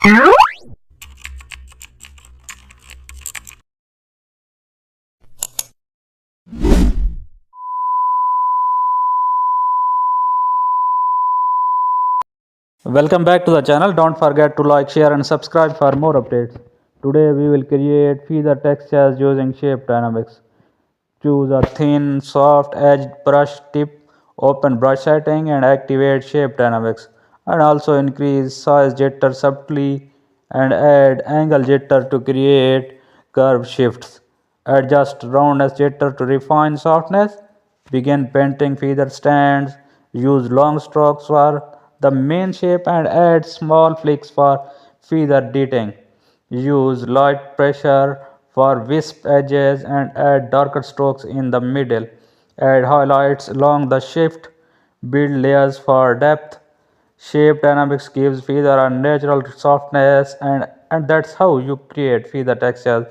Welcome back to the channel. Don't forget to like, share and subscribe for more updates. Today we will create feather textures using shape dynamics. Choose a thin, soft edged brush tip, open brush setting and activate shape dynamics. And also increase size jitter subtly and add angle jitter to create curve shifts. Adjust roundness jitter to refine softness. Begin painting feather stands. Use long strokes for the main shape and add small flicks for feather detailing. Use light pressure for wisp edges and add darker strokes in the middle. Add highlights along the shaft. Build layers for depth. Shape dynamics gives feather a natural softness and that's how you create feather textures.